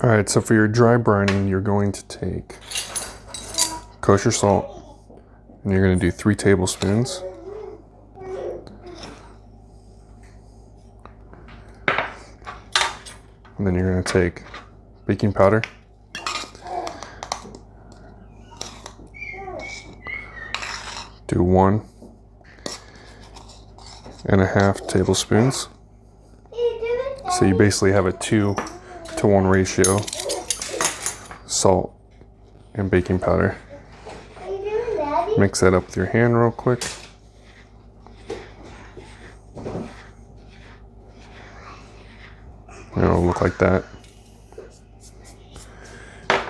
Alright, so for your dry brining, you're going to take kosher salt, and you're going to do 3 tablespoons. And then you're going to take baking powder. Do 1.5 tablespoons. So you basically have a 2-to-1 ratio, salt and baking powder. Mix that up with your hand real quick. And it'll look like that.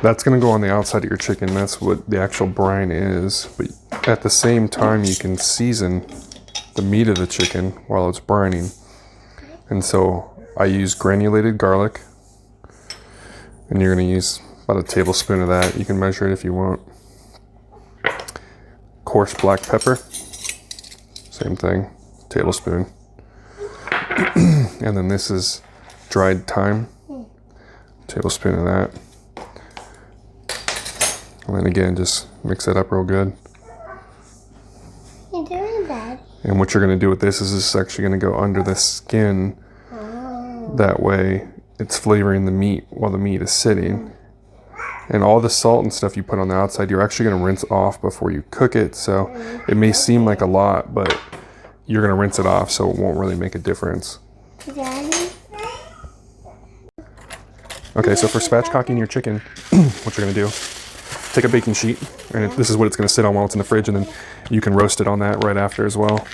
That's going to go on the outside of your chicken. That's what the actual brine is. But at the same time, you can season the meat of the chicken while it's brining. And so I use granulated garlic. And you're going to use about a tablespoon of that. You can measure it if you want. Coarse black pepper. Same thing. Tablespoon. And then this is dried thyme. Tablespoon of that. And then again, just mix it up real good. You're doing that. And what you're going to do with this is this is actually going to go under the skin. That way it's flavoring the meat while the meat is sitting. And all the salt and stuff you put on the outside, you're actually going to rinse off before you cook it. So it may seem like a lot, but you're going to rinse it off, so it won't really make a difference. Daddy? Okay, so for spatchcocking your chicken, what you're going to do, take a baking sheet, and this is what it's going to sit on while it's in the fridge, and then you can roast it on that right after as well.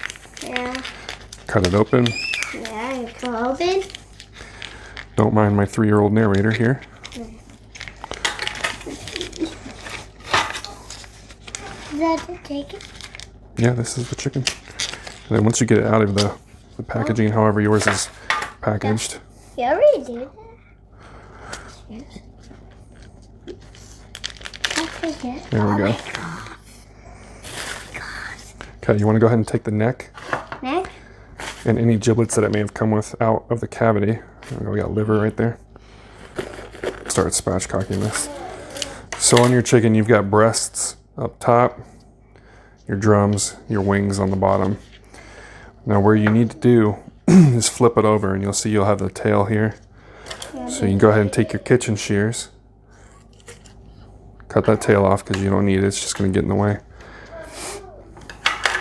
Yeah. Cut it open. Yeah, it's open. Don't mind my 3-year-old narrator here. Is that the chicken? Yeah, this is the chicken. And then once you get it out of the packaging, however yours is packaged. You already did that. Yes. There we go. Okay, you want to go ahead and take the neck Neck? and any giblets that it may have come with out of the cavity. We got liver right there. Start spatchcocking this. So on your chicken, you've got breasts up top, your drums, your wings on the bottom. Now where you need to do is flip it over, and you'll see you'll have the tail here. So you can go ahead and take your kitchen shears, cut that tail off because you don't need it, it's just going to get in the way.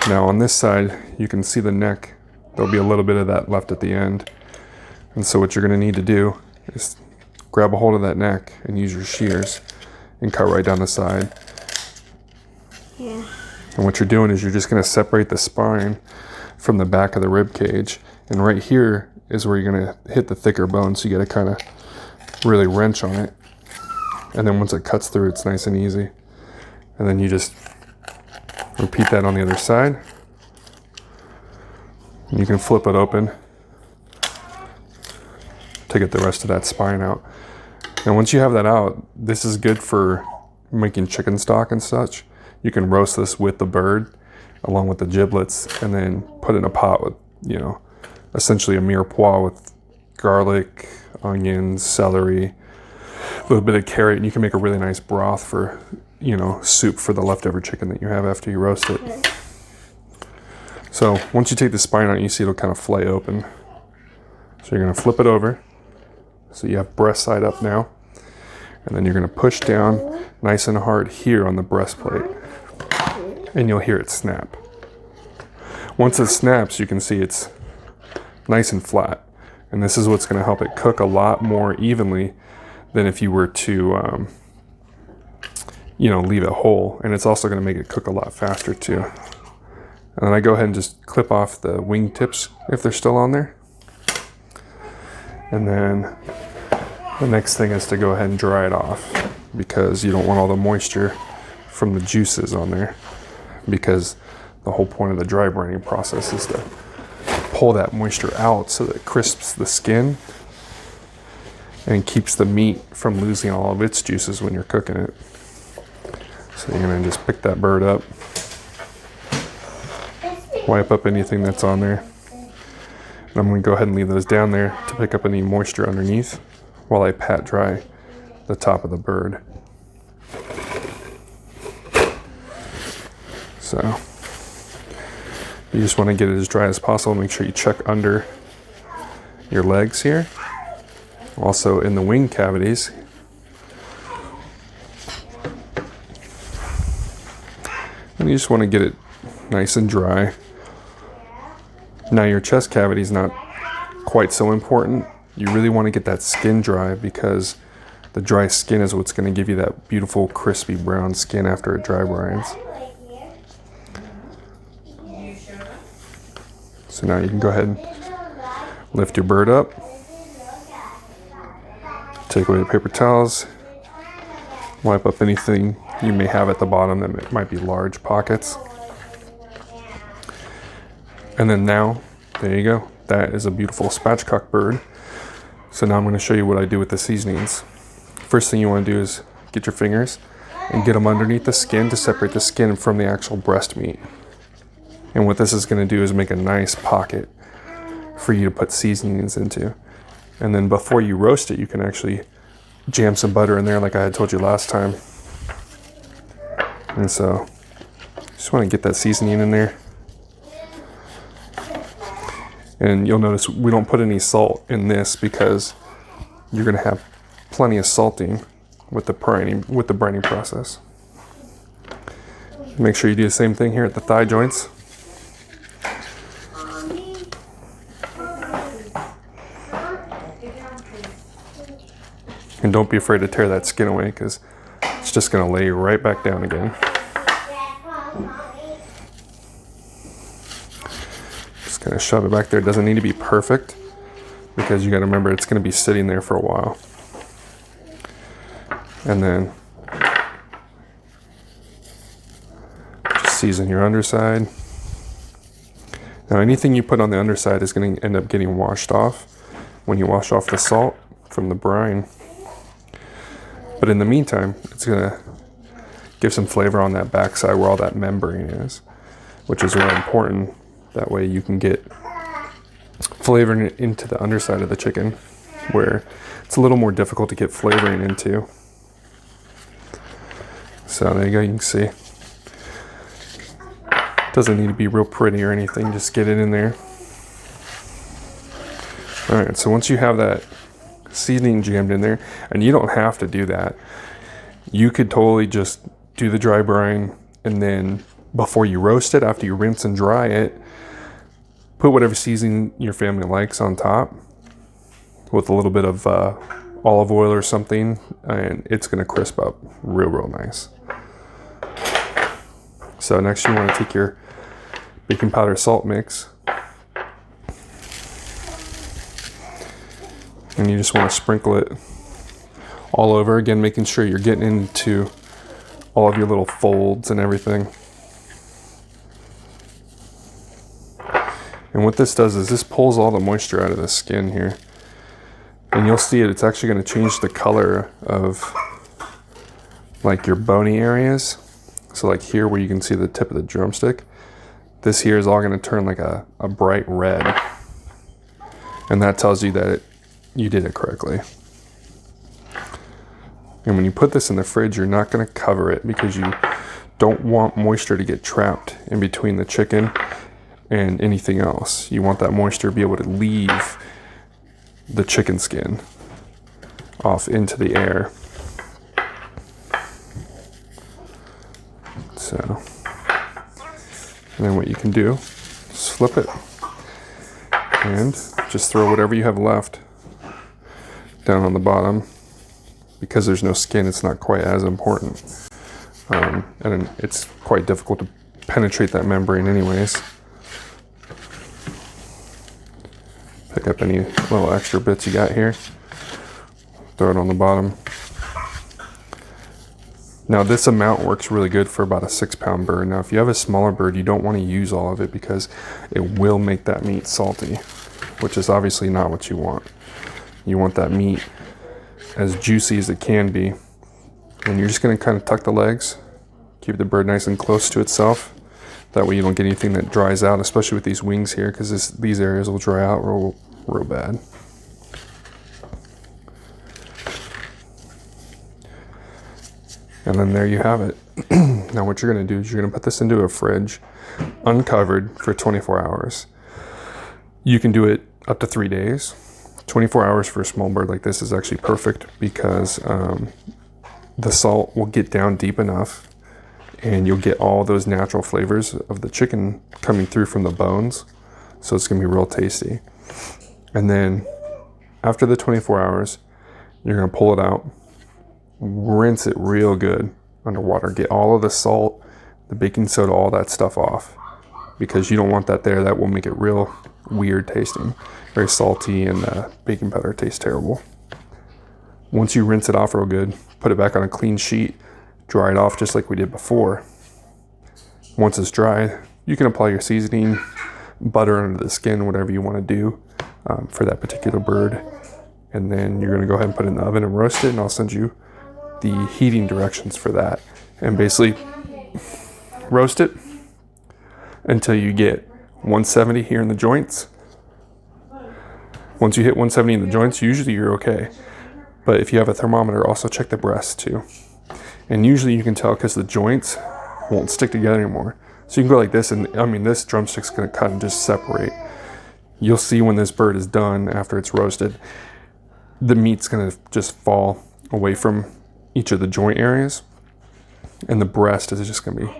Now on this side, you can see the neck. There'll be a little bit of that left at the end. And so what you're going to need to do is grab a hold of that neck and use your shears and cut right down the side. Yeah. And what you're doing is you're just going to separate the spine from the back of the rib cage. And right here is where you're going to hit the thicker bone, so you got to kind of really wrench on it. And then once it cuts through, it's nice and easy. And then you just repeat that on the other side. And you can flip it open to get the rest of that spine out. And once you have that out, this is good for making chicken stock and such. You can roast this with the bird along with the giblets, and then put it in a pot with, you know, essentially a mirepoix with garlic, onions, celery, a little bit of carrot, and you can make a really nice broth for, you know, soup for the leftover chicken that you have after you roast it. So once you take the spine out, you see it'll kind of flay open. So you're going to flip it over. So you have breast side up now. And then you're going to push down nice and hard here on the breastplate. And you'll hear it snap. Once it snaps, you can see it's nice and flat. And this is what's going to help it cook a lot more evenly than if you were to, you know, leave it whole. And it's also going to make it cook a lot faster too. And then I go ahead and just clip off the wing tips if they're still on there. And then the next thing is to go ahead and dry it off, because you don't want all the moisture from the juices on there, because the whole point of the dry brining process is to pull that moisture out so that it crisps the skin and keeps the meat from losing all of its juices when you're cooking it. So you're going to just pick that bird up, wipe up anything that's on there, I'm going to go ahead and leave those down there to pick up any moisture underneath while I pat dry the top of the bird. So you just want to get it as dry as possible. Make sure you check under your legs here. Also in the wing cavities. And you just want to get it nice and dry. Now your chest cavity is not quite so important. You really want to get that skin dry because the dry skin is what's going to give you that beautiful crispy brown skin after it dry brines. So now you can go ahead and lift your bird up. Take away the paper towels. Wipe up anything you may have at the bottom that might be large pockets. And then now, there you go. That is a beautiful spatchcock bird. So now I'm going to show you what I do with the seasonings. First thing you want to do is get your fingers and get them underneath the skin to separate the skin from the actual breast meat. And what this is going to do is make a nice pocket for you to put seasonings into. And then before you roast it, you can actually jam some butter in there like I had told you last time. And so just want to get that seasoning in there. And you'll notice we don't put any salt in this because you're going to have plenty of salting with the brining process. Make sure you do the same thing here at the thigh joints. And don't be afraid to tear that skin away because it's just going to lay right back down again. Kind of shove it back there. It doesn't need to be perfect because you got to remember it's going to be sitting there for a while. And then just season your underside. Now anything you put on the underside is going to end up getting washed off when you wash off the salt from the brine. But in the meantime, it's going to give some flavor on that backside where all that membrane is, which is really important. That way you can get flavoring into the underside of the chicken where it's a little more difficult to get flavoring into. So there you go, you can see. Doesn't need to be real pretty or anything, just get it in there. Alright, so once you have that seasoning jammed in there, and you don't have to do that, you could totally just do the dry brine and then before you roast it, after you rinse and dry it, put whatever seasoning your family likes on top with a little bit of olive oil or something, and it's going to crisp up real nice. So next you want to take your baking powder salt mix and you just want to sprinkle it all over, again making sure you're getting into all of your little folds and everything. And what this does is this pulls all the moisture out of the skin here. And you'll see it's actually going to change the color of like your bony areas. So like here where you can see the tip of the drumstick, this here is all going to turn like a bright red. And that tells you that you did it correctly. And when you put this in the fridge, you're not going to cover it because you don't want moisture to get trapped in between the chicken and anything else. You want that moisture to be able to leave the chicken skin off into the air. So, and then what you can do is flip it and just throw whatever you have left down on the bottom. Because there's no skin, it's not quite as important. And it's quite difficult to penetrate that membrane anyways. Pick up any little extra bits you got here, throw it on the bottom. Now this amount works really good for about a 6-pound bird. Now if you have a smaller bird, you don't want to use all of it because it will make that meat salty, which is obviously not what you want. You want that meat as juicy as it can be. And you're just going to kind of tuck the legs, keep the bird nice and close to itself. That way you don't get anything that dries out, especially with these wings here, because these areas will dry out real bad. And then there you have it. Now what you're going to do is you're going to put this into a fridge, uncovered, for 24 hours. You can do it up to 3 days. 24 hours for a small bird like this is actually perfect because the salt will get down deep enough and you'll get all those natural flavors of the chicken coming through from the bones. So it's going to be real tasty. And then after the 24 hours, you're going to pull it out, rinse it real good underwater, get all of the salt, the baking soda, all that stuff off, because you don't want that there. That will make it real weird tasting, very salty, and baking powder tastes terrible. Once you rinse it off real good, put it back on a clean sheet, dry it off just like we did before. Once it's dry, you can apply your seasoning, butter under the skin, whatever you want to do for that particular bird. And then you're going to go ahead and put it in the oven and roast it, and I'll send you the heating directions for that. And basically roast it until you get 170 here in the joints. Once you hit 170 in the joints, usually you're okay. But if you have a thermometer, also check the breast too. And usually you can tell because the joints won't stick together anymore. So you can go like this, and I mean, this drumstick's gonna cut and just separate. You'll see when this bird is done after it's roasted, the meat's gonna just fall away from each of the joint areas, and the breast is just gonna be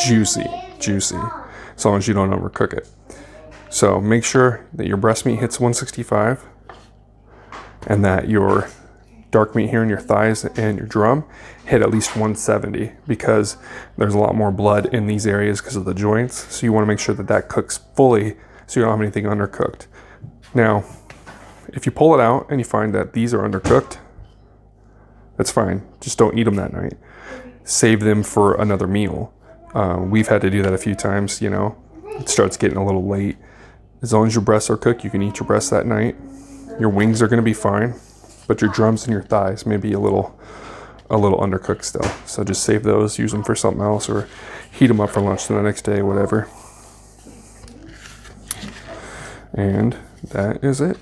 juicy, as long as you don't overcook it. So make sure that your breast meat hits 165 and that your dark meat here in your thighs and your drum hit at least 170, because there's a lot more blood in these areas because of the joints. So you want to make sure that that cooks fully so you don't have anything undercooked. Now, if you pull it out and you find that these are undercooked, that's fine. Just don't eat them that night. Save them for another meal. We've had to do that a few times, you know. It starts getting a little late. As long as your breasts are cooked, you can eat your breasts that night. Your wings are going to be fine, but your drums and your thighs may be a little undercooked still. So just save those, use them for something else, or heat them up for lunch the next day, whatever. And that is it.